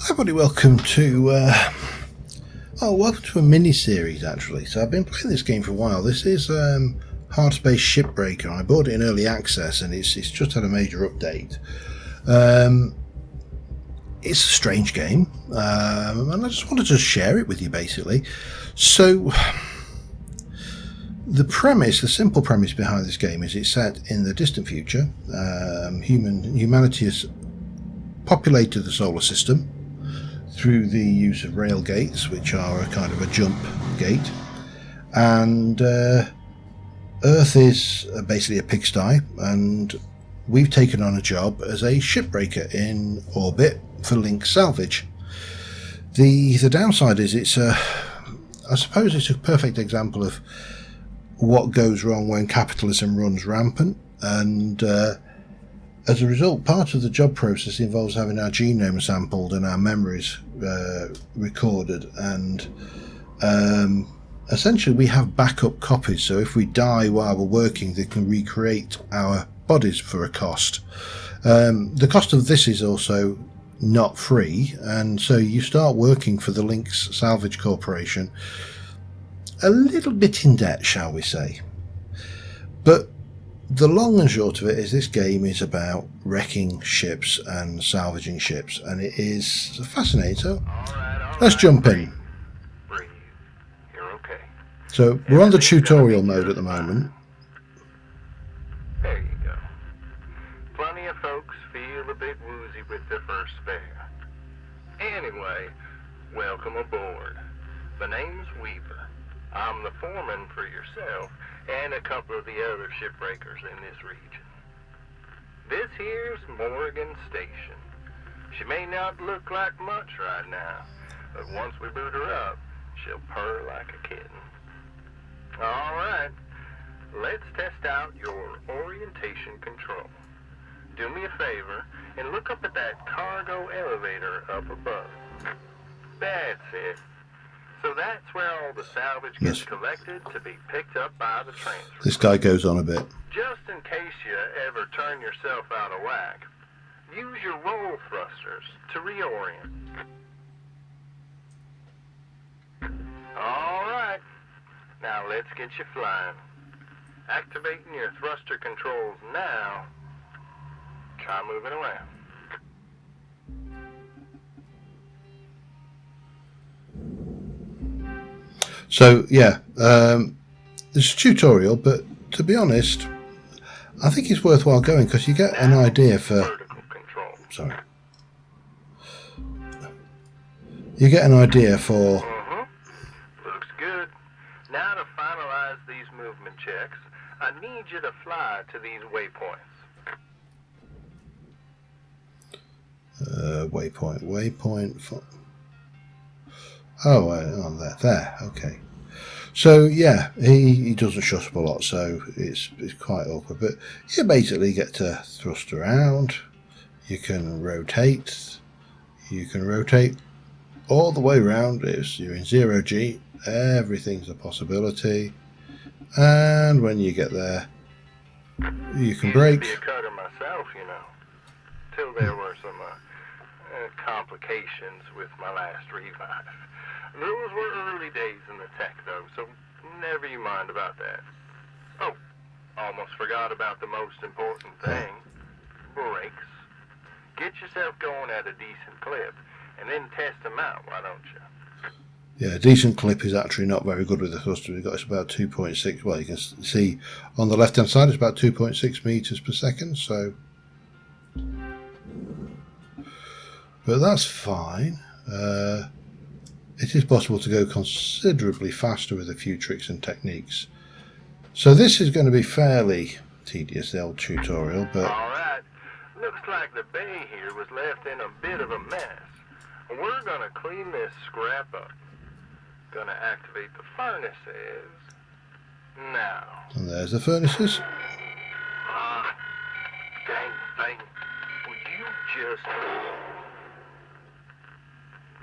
Hi everybody, welcome to a mini-series actually. So I've been playing this game for a while. This is Hardspace Shipbreaker. I bought it in early access and it's just had a major update. It's a strange game and I just wanted to share it with you basically. So the simple premise behind this game is it's set in the distant future. Humanity has populated the solar system through the use of rail gates, which are a kind of a jump gate, and Earth is basically a pigsty, and we've taken on a job as a shipbreaker in orbit for link salvage. The downside is I suppose it's a perfect example of what goes wrong when capitalism runs rampant, and as a result, part of the job process involves having our genome sampled and our memories recorded, and essentially we have backup copies, so if we die while we're working, they can recreate our bodies for a cost. The cost of this is also not free, and so you start working for the Lynx Salvage Corporation a little bit in debt, shall we say. But the long and short of it is this game is about wrecking ships and salvaging ships, and it is fascinating. So let's jump in. You're okay. So we're on the tutorial mode at the moment. There you go. Plenty of folks feel a bit woozy with their first spare. Anyway, welcome aboard. The name's Weaver. I'm the foreman for yourself and a couple of the other shipbreakers in this region. This here's Morgan Station. She may not look like much right now, but once we boot her up, she'll purr like a kitten. Alright, let's test out your orientation control. Do me a favor and look up at that cargo elevator up above. That's it. So that's where all the salvage gets collected to be picked up by the transfer. This guy goes on a bit. Just in case you ever turn yourself out of whack, use your roll thrusters to reorient. Alright, now let's get you flying. Activating your thruster controls now. Try moving around. So yeah, it's a tutorial, but to be honest, I think it's worthwhile going because you get an idea for. Sorry. You get an idea for. Looks good. Now to finalize these movement checks, I need you to fly to these waypoints. Waypoint. Oh, there. Okay. So yeah, he doesn't shut up a lot, so it's quite awkward. But you basically get to thrust around. You can rotate. You can rotate all the way around. You're in 0G. Everything's a possibility. And when you get there, you can brake. Used to be a cutter myself, you know, till there were some complications with my last revive. Those were early days in the tech, though, so never you mind about that. Oh, almost forgot about the most important thing. Brakes. Get yourself going at a decent clip, and then test them out, why don't you? Yeah, a decent clip is actually not very good with the thruster. We've got it's about 2.6. Well, you can see on the left-hand side it's about 2.6 meters per second. So, but that's fine. It is possible to go considerably faster with a few tricks and techniques. So this is going to be fairly tedious, the old tutorial, but... Alright, looks like the bay here was left in a bit of a mess. We're going to clean this scrap up. Going to activate the furnaces now. And there's the furnaces. Dang thing. Would you just...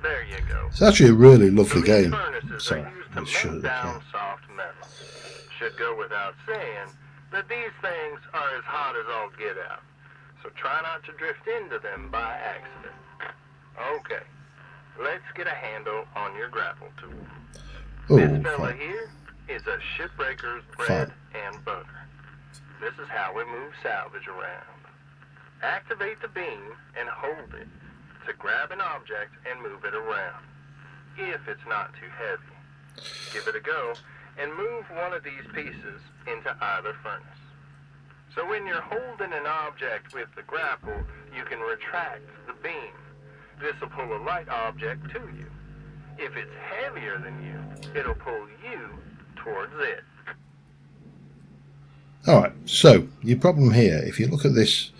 There you go. It's actually a really lovely game. Sorry, I should down soft metal. Should go without saying that these things are as hot as all get out. So try not to drift into them by accident. Okay, let's get a handle on your grapple tool. Oh, This fella fine. here is a Shipbreaker's bread and butter. This is how we move salvage around. Activate the beam and hold it to grab an object and move it around, if it's not too heavy. Give it a go and move one of these pieces into either furnace. So when you're holding an object with the grapple, you can retract the beam. This will pull a light object to you. If it's heavier than you, it'll pull you towards it. Alright, so your problem here, if you look at this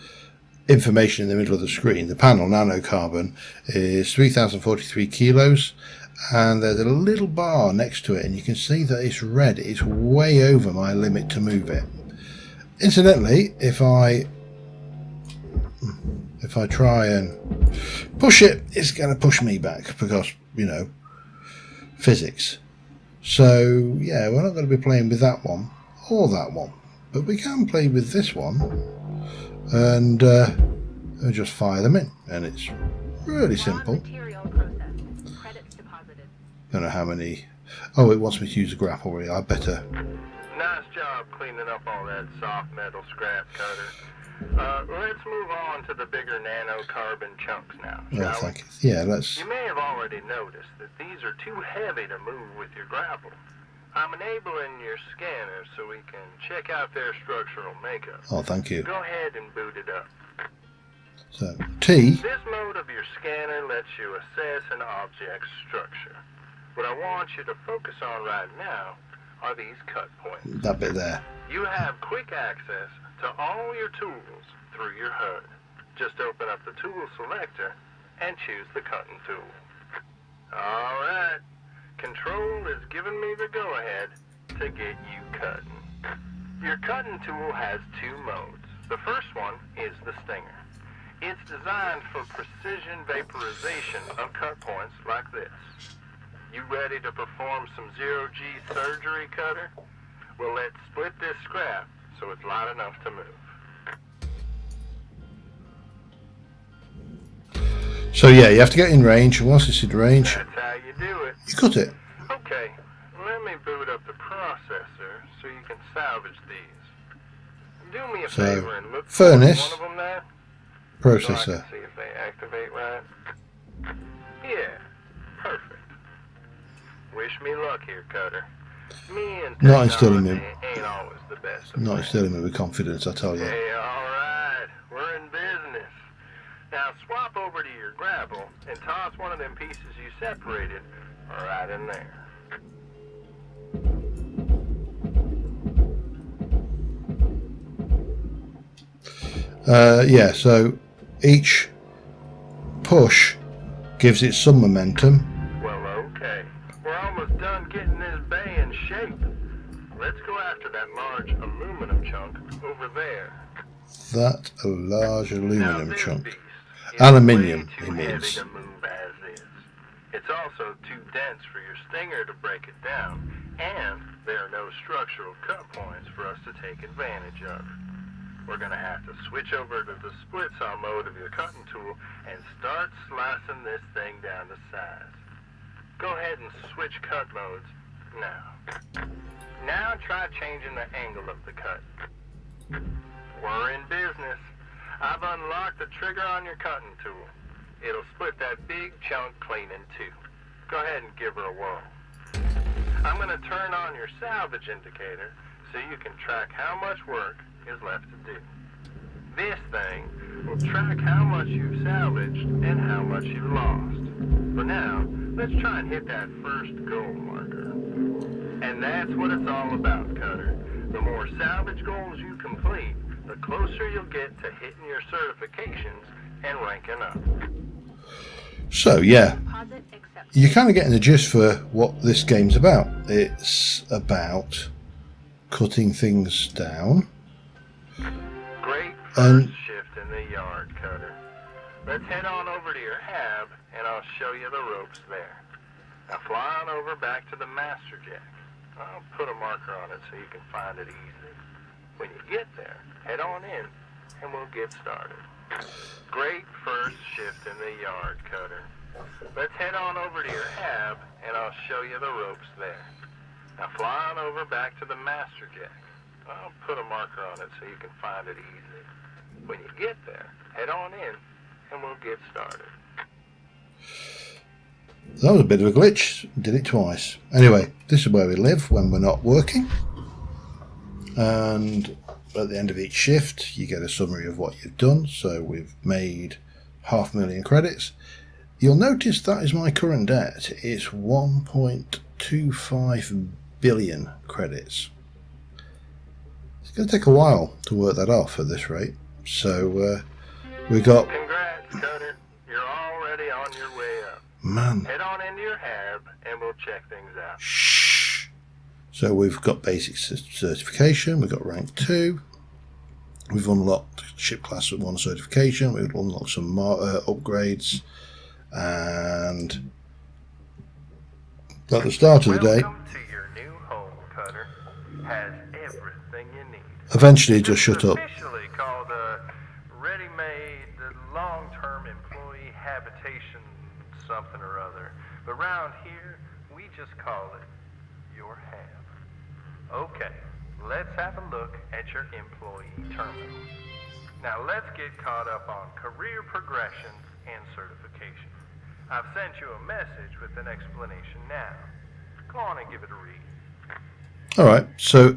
information in the middle of the screen, the panel nanocarbon is 3043 kilos, and there's a little bar next to it, and you can see that it's red. It's way over my limit to move it. Incidentally, if I try and push it, it's going to push me back because, you know, physics. So yeah, we're not going to be playing with that one or that one, but we can play with this one, and we'll just fire them in, and it's really simple. Don't know how many. Oh, it wants me to use a grapple reel. I better. Nice job cleaning up all that soft metal scrap, Cutter. Let's move on to the bigger nanocarbon chunks now, Oh, shall thank you. Yeah, let's. You may have already noticed that these are too heavy to move with your grapple. I'm enabling your scanner so we can check out their structural makeup. Oh, thank you. Go ahead and boot it up. So T. This mode of your scanner lets you assess an object's structure. What I want you to focus on right now are these cut points. That bit there. You have quick access to all your tools through your HUD. Just open up the tool selector and choose the cutting tool. Alright, Control is giving me the go-ahead to get you cutting. Your cutting tool has two modes. The first one is the Stinger. It's designed for precision vaporization of cut points like this. You ready to perform some zero-G surgery, Cutter? Well, let's split this scrap so it's light enough to move. So yeah, you have to get in range, and once it's in range, That's how you do it. you cut it. Okay, let me boot up the processor so you can salvage these. Do me a So, favor and look furnace, for one of them there, so I processor. can see if they activate right. Yeah, perfect. Wish me luck here, Cutter. Me and Not instilling technology me. ain't always the best of Not friends. instilling me with confidence, I tell you. Hey, alright, we're in business. Now swap over to your grapple and toss one of them pieces you separated right in there. Yeah, so each push gives it some momentum. Well, okay. We're almost done getting this bay in shape. Let's go after that large aluminum chunk over there. That a large Now, aluminum this chunk. beast is Aluminium, way he too heavy means. to move as is. It's also too dense for your Stinger to break it down, and there are no structural cut points for us to take advantage of. We're going to have to switch over to the split saw mode of your cutting tool and start slicing this thing down to size. Go ahead and switch cut modes now. Now try changing the angle of the cut. We're in business. I've unlocked the trigger on your cutting tool. It'll split that big chunk clean in two. Go ahead and give her a whirl. I'm going to turn on your salvage indicator so you can track how much work is left to do. This thing will track how much you've salvaged and how much you've lost. For now, let's try and hit that first goal marker. And that's what it's all about, Cutter. The more salvage goals you complete, the closer you'll get to hitting your certifications and ranking up. So yeah, you're kind of getting the gist for what this game's about. It's about cutting things down. Great And- first shift in the yard, Cutter. Let's head on over to your hab and I'll show you the ropes there. Now fly on over back to the master jack. I'll put a marker on it so you can find it easily. When you get there, head on in and we'll get started. Great first shift in the yard, Cutter. Let's head on over to your hab, and I'll show you the ropes there. Now fly on over back to the master deck. I'll put a marker on it so you can find it easy. When you get there, head on in, and we'll get started. That was a bit of a glitch. Did it twice. Anyway, this is where we live when we're not working. And at the end of each shift, you get a summary of what you've done. So we've made 500,000 credits. You'll notice that is my current debt. It's 1.25 billion credits. It's going to take a while to work that off at this rate. So we got... Congrats, Cutter. You're already on your way up. Man. Head on into your hab, and we'll check things out. Shh. So we've got basic certification. We've got rank 2. We've unlocked ship class 1 certification. We've unlocked some upgrades. And at the start of the day, Welcome to your new home, Cutter. Has everything you need. Eventually just shut up. Officially called a ready-made long-term employee habitation something or other. But around here, we just call it your hab. Okay, let's have a look at your employee terminal. Now let's get caught up on career progression and certification. I've sent you a message with an explanation now. Go on and give it a read. Alright, so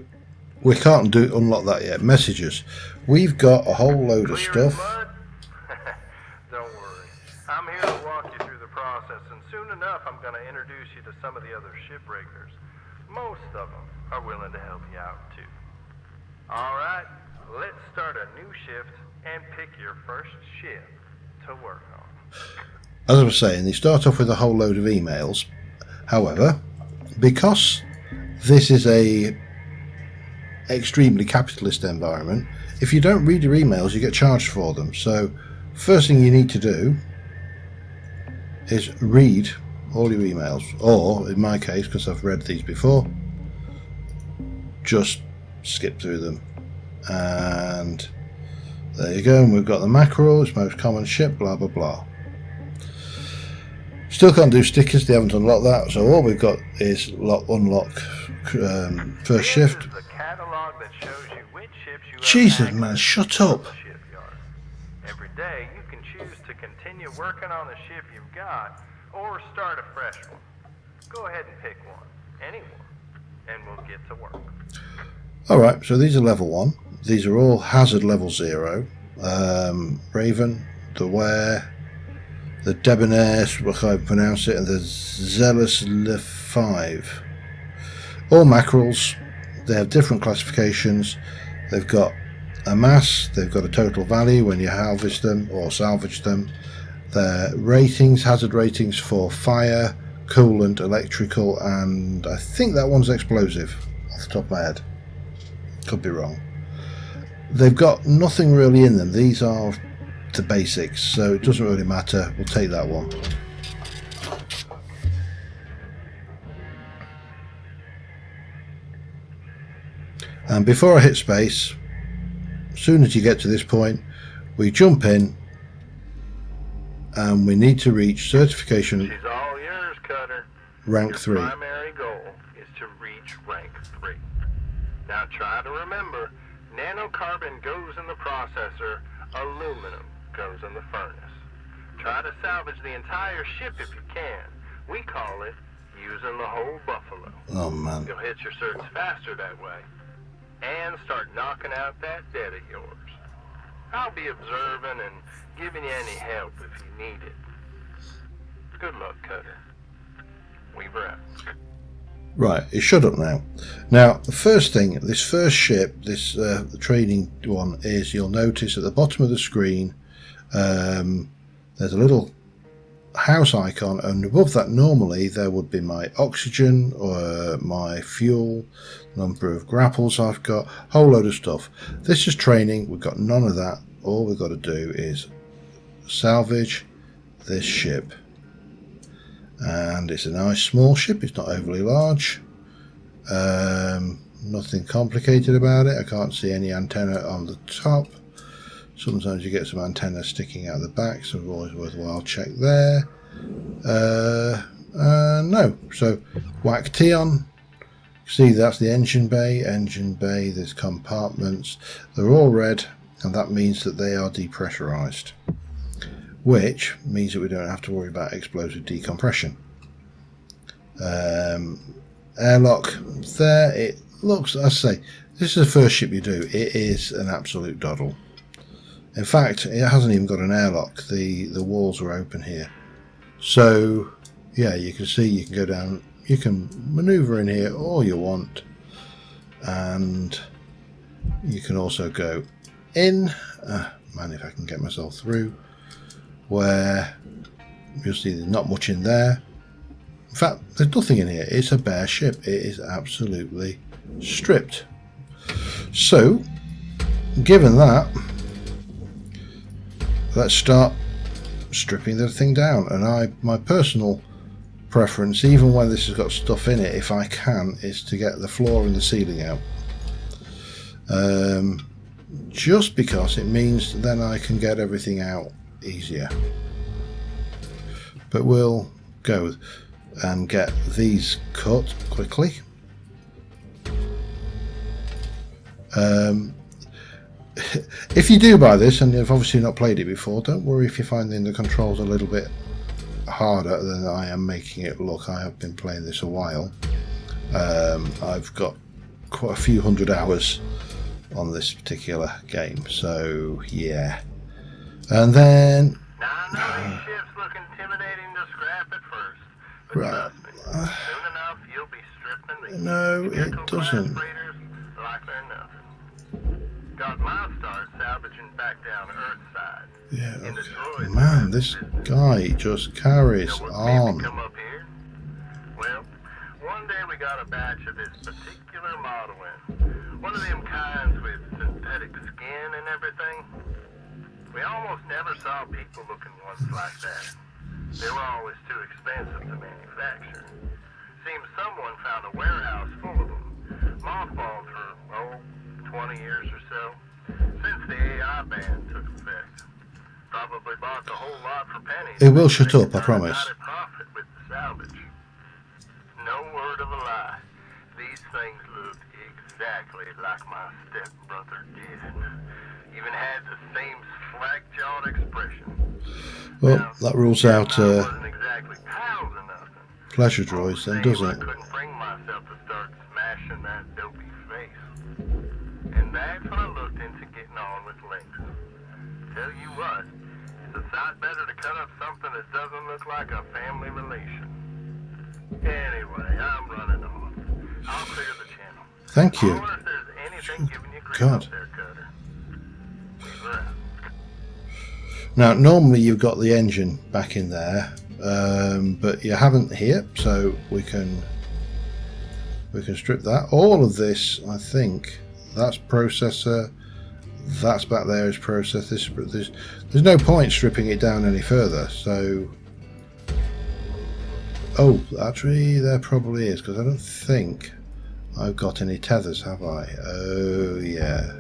we can't unlock that yet. Messages. We've got a whole load of Clear as stuff. mud? Don't worry. I'm here to walk you through the process, and soon enough I'm going to introduce you to some of the other shipbreakers. Most of them are willing to help you out too. Alright, let's start a new shift and pick your first ship to work on. As I was saying, they start off with a whole load of emails. However, because this is a extremely capitalist environment, if you don't read your emails, you get charged for them. So first thing you need to do is read all your emails, or in my case, because I've read these before, just skip through them. And there you go, and we've got the macros, most common ship, blah blah blah. Still can't do stickers, they haven't unlocked that, so all we've got is unlock first shift. This is the catalog that shows you which ships you have Jesus access man, to shut from up. the shipyard. Every day you can choose to continue working on the ship you've got or start a fresh one. Go ahead and pick one, anyone, and we'll get to work. Alright, so these are level 1. These are all hazard level 0. Raven, the Ware, the Debonair, what I pronounce it, and the Zealous Le 5. All mackerels. They have different classifications. They've got a mass, they've got a total value when you harvest them or salvage them. Their ratings, hazard ratings for fire, coolant, electrical, and I think that one's explosive off the top of my head. Could be wrong. They've got nothing really in them. These are the basics, so it doesn't really matter. We'll take that one. And before I hit space, as soon as you get to this point, we jump in and we need to reach certification She's all yours, Cutter. rank Your 3. primary goal is to reach rank 3. Now try to remember, nanocarbon goes in the processor, aluminum goes in the furnace. Try to salvage the entire ship if you can. We call it using the whole buffalo. Oh man. You'll hit your certs faster that way. And start knocking out that debt of yours. I'll be observing and giving you any help if you need it. Good luck, Cutter. Weaver out. Right, it's shut up now. Now, the first thing, this first ship, this trading one, is you'll notice at the bottom of the screen there's a little house icon, and above that normally there would be my oxygen or my fuel, number of grapples I've got, whole load of stuff. This is training, we've got none of that. All we've got to do is salvage this ship. And it's a nice small ship, it's not overly large. Nothing complicated about it. I can't see any antenna on the top. Sometimes you get some antenna sticking out the back, so always worthwhile check there. No. So whack T on. See, that's the engine bay. There's compartments. They're all red, and that means that they are depressurized, which means that we don't have to worry about explosive decompression. Airlock there. It looks, I say, this is the first ship you do. It is an absolute doddle. In fact, it hasn't even got an airlock. The walls are open here. So, yeah, you can see, you can go down, you can maneuver in here all you want. And you can also go in. Man, if I can get myself through. Where you'll see there's not much in there. In fact, there's nothing in here. It's a bare ship. It is absolutely stripped. So, given that, let's start stripping the thing down. And my personal preference, even when this has got stuff in it, if I can, is to get the floor and the ceiling out. Just because it means then I can get everything out easier. But we'll go and get these cut quickly. If you do buy this and you've obviously not played it before, don't worry if you're finding the controls a little bit harder than I am making it look. I have been playing this a while. I've got quite a few hundred hours on this particular game, so yeah. And then Now I know these ships look intimidating to scrap at first, but right. trust me, soon enough you'll be stripping these. No, Vehicle it class doesn't. freighters like they're nothing. Got my start salvaging back down Earthside. Yeah, In the okay. droids Man, this guy just carries You know what made me on. come up here? Well, one day we got a batch of this particular model in. One of them kinds with synthetic skin and everything. We almost never saw people looking ones like that. They were always too expensive to manufacture. Seems someone found a warehouse full of them, mothballed for, 20 years or so, since the AI ban took effect. Probably bought the whole lot for pennies. It will shut up, I promise. Not a profit with the salvage. No word of a lie. These things looked exactly like my stepbrother did. Even had the same slack-jawed expression. Well, Now, that rules out wasn't exactly pals or nothing. pleasure droids then, doesn't I it? couldn't bring myself to start smashing that dopey face. And that's when I looked into getting on with Lynx. Tell you what, it's a sight better to cut up something that doesn't look like a family relation. Anyway, I'm running on. I'll clear the channel. Thank you. I wonder if there's anything giving you grief God. up there, Cutter. We're out. Now, normally you've got the engine back in there, but you haven't here, so we can strip that. All of this, I think, that's processor. That's back there is processor. There's no point stripping it down any further. So, oh, actually, there probably is, because I don't think I've got any tethers, have I? Oh yeah.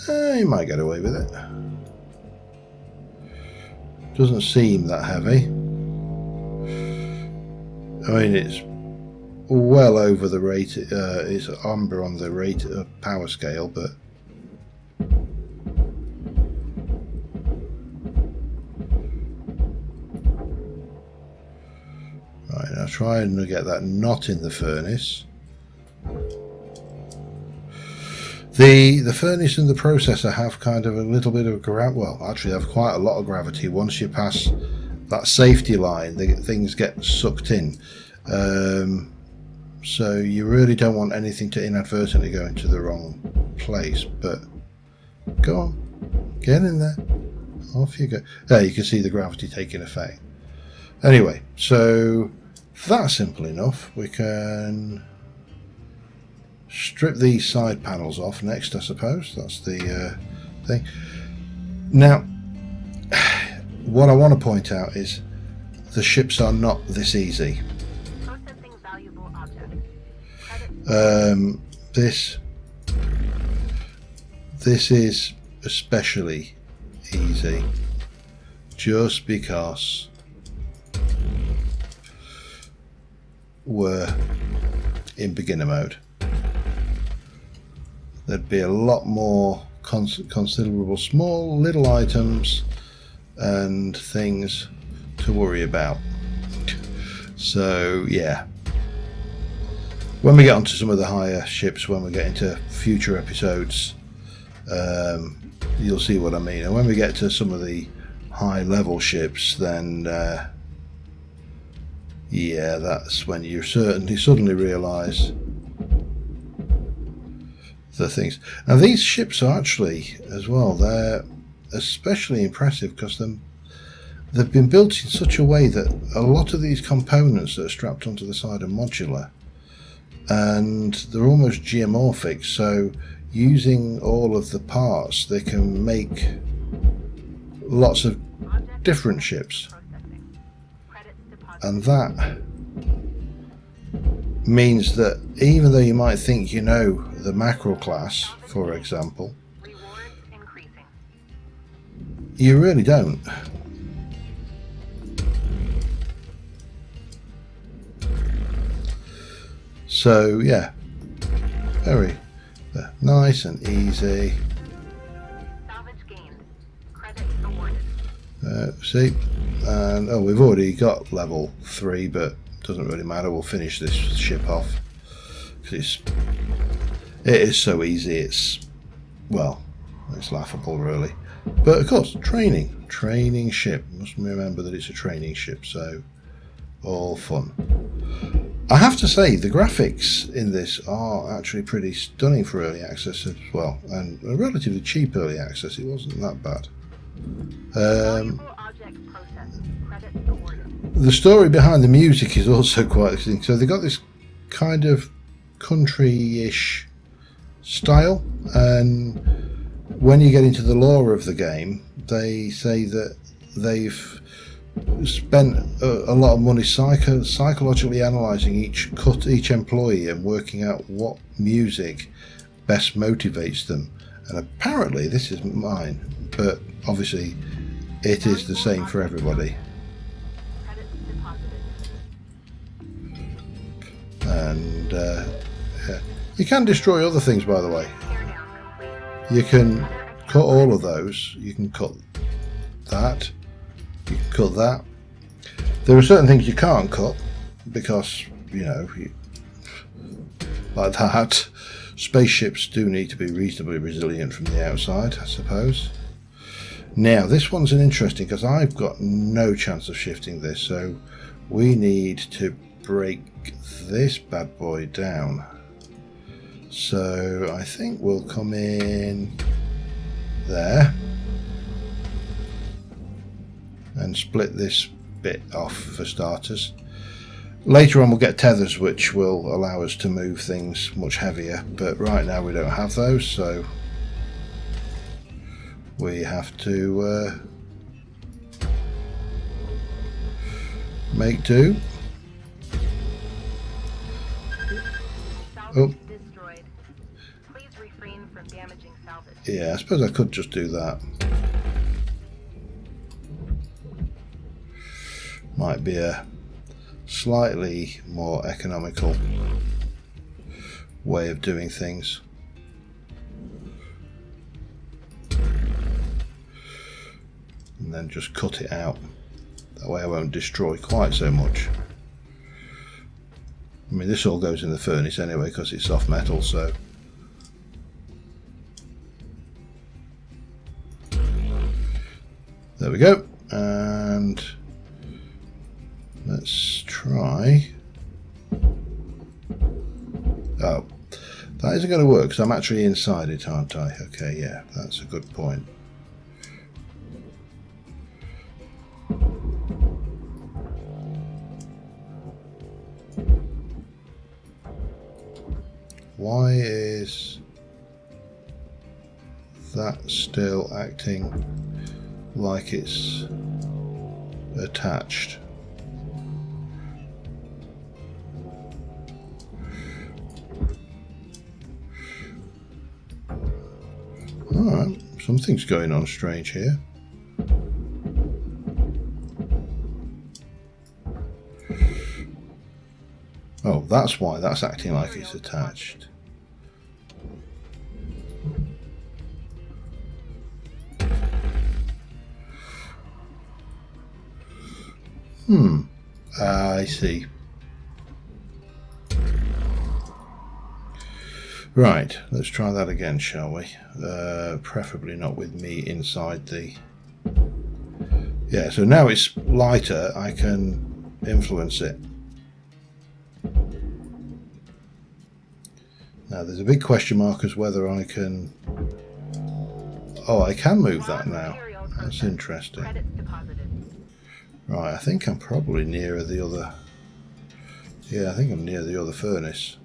You might get away with it. Doesn't seem that heavy. I mean, it's well over the rate. It's amber on the rate of power scale, but right now, try and get that knot in the furnace. The furnace and the processor have kind of a little bit of gravity. Well, actually, they have quite a lot of gravity. Once you pass that safety line, things get sucked in. So you really don't want anything to inadvertently go into the wrong place. But go on, get in there. Off you go. There, you can see the gravity taking effect. Anyway, so that's simple enough. We can strip these side panels off next, I suppose. That's the thing. Now, what I want to point out is the ships are not this easy. Processing valuable objects. This is especially easy. just because we're in beginner mode. There'd be a lot more considerable small little items and things to worry about. So yeah, when we get onto some of the higher ships, when we get into future episodes, you'll see what I mean. And when we get to some of the high level ships, then yeah, that's when you suddenly realise the things. Now these ships are actually, as well, they're especially impressive because they've been built in such a way that a lot of these components that are strapped onto the side are modular, and they're almost geomorphic, so using all of the parts they can make lots of different ships, and that means that even though you might think you know the mackerel class, for example, you really don't. So yeah, very nice and easy. See, and oh, we've already got level 3, but doesn't really matter. We'll finish this ship off because it is so easy. It's, well, it's laughable really. But of course, training ship. Must remember that it's a training ship, so all fun. I have to say the graphics in this are actually pretty stunning for early access as well, and a relatively cheap early access. It wasn't that bad. The story behind the music is also quite interesting. So they got this kind of country-ish style, and when you get into the lore of the game, they say that they've spent a lot of money psychologically analysing each employee and working out what music best motivates them. And apparently this is mine, but obviously it is the same for everybody. And yeah. You can destroy other things, by the way. You can cut all of those. You can cut that. You can cut that. There are certain things you can't cut because, you know, like that. Spaceships do need to be reasonably resilient from the outside, I suppose. Now, this one's an interesting because I've got no chance of shifting this, so we need to break this bad boy down. So I think we'll come in there and split this bit off for starters. Later on we'll get tethers which will allow us to move things much heavier, but right now we don't have those, so we have to make do. Oh. Yeah, I suppose I could just do that. Might be a slightly more economical way of doing things. And then just cut it out. That way I won't destroy quite so much. I mean, this all goes in the furnace anyway because it's soft metal, so. There we go. And let's try. Oh, that isn't going to work because I'm actually inside it, aren't I? Okay, yeah, that's a good point. Why is that still acting like it's attached? Alright, something's going on strange here. Oh, that's why that's acting like it's attached. I see. Right, let's try that again, shall we? Preferably not with me inside the... Yeah, so now it's lighter, I can influence it. Now there's a big question mark as whether I can... Oh, I can move that now. That's interesting. Right, I think I'm probably nearer the other... Yeah, I think I'm near the other furnace.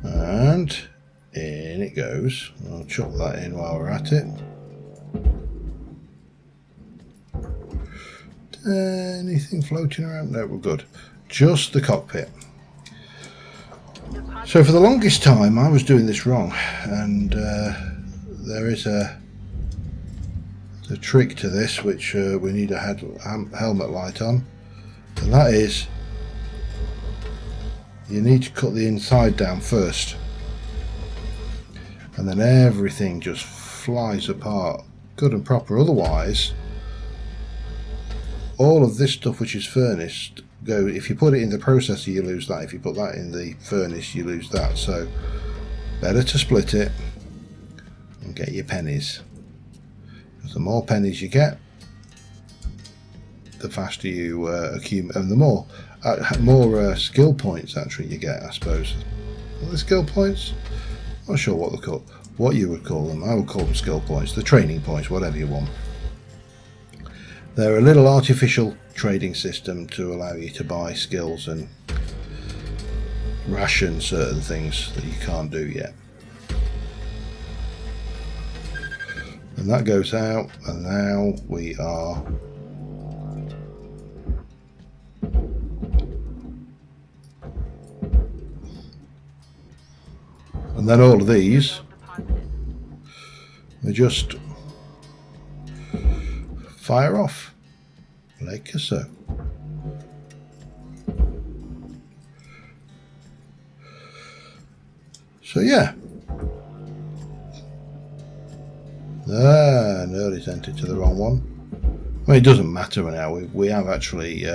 And in it goes. I'll chuck that in while we're at it. Anything floating around? No, we're good. Just the cockpit. So for the longest time I was doing this wrong, and there is a trick to this which we need a helmet light on, and that is you need to cut the inside down first, and then everything just flies apart good and proper. Otherwise all of this stuff which is furnished if you put it in the processor you lose that, if you put that in the furnace you lose that, so better to split it and get your pennies, because the more pennies you get the faster you accumulate, and the more skill points actually you get, I suppose. Are they skill points? I'm not sure what they're called, what you would call them. I would call them skill points, the training points, whatever you want. They're a little artificial trading system to allow you to buy skills and ration certain things that you can't do yet. And that goes out, and now we are and then all of these we just fire off like so. So yeah, nearly sent it to the wrong one. Well, it doesn't matter now. We have actually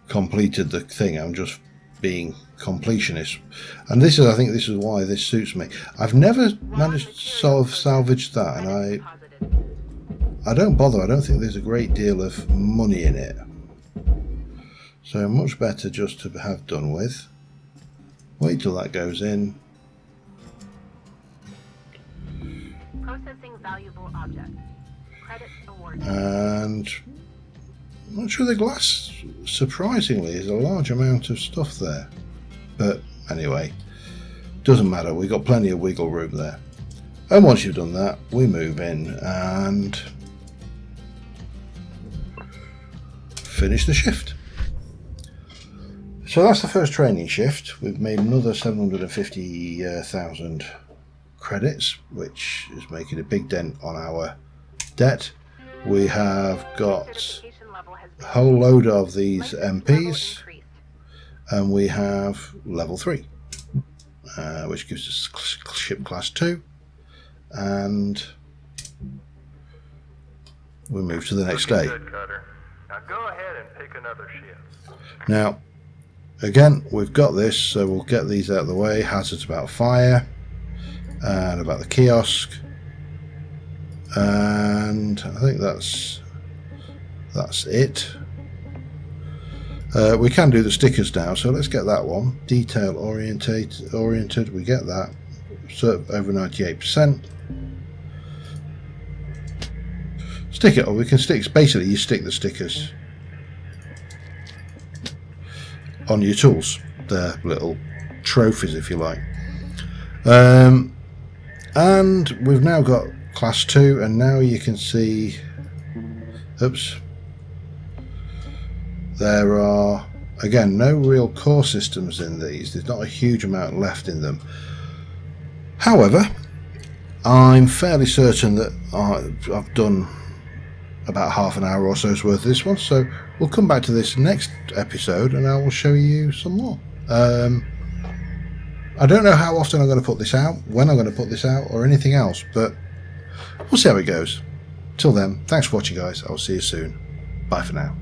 completed the thing. I'm just being completionist, and this is, I think this is why this suits me. I've never managed to salvage that, and I don't bother. I don't think there's a great deal of money in it, so much better just to have done with. Wait till that goes in. Processing valuable objects. Credits awarded. And I'm not sure the glass, surprisingly, is a large amount of stuff there, but anyway, doesn't matter. We've got plenty of wiggle room there. And once you've done that, we move in and finish the shift. So that's the first training shift. We've made another 750,000 credits, which is making a big dent on our debt. We have got a whole load of these MPs, and we have level 3, which gives us ship class 2, and we move to the next day. Now go ahead and pick another ship. Now, again, we've got this, so we'll get these out of the way. Hazards about fire, and about the kiosk, and I think that's it. We can do the stickers now, so let's get that one. Detail oriented, we get that. So over 98%. Stick it, or we can stick. Basically, you stick the stickers on your tools. They're little trophies, if you like. And we've now got class 2, and now you can see. Oops. There are, again, no real core systems in these. There's not a huge amount left in them. However, I'm fairly certain that I've done about half an hour or so's worth of this one, so we'll come back to this next episode and I will show you some more. I don't know how often I'm going to put this out, when I'm going to put this out, or anything else, but we'll see how it goes. Till then, thanks for watching, guys. I'll see you soon. Bye for now.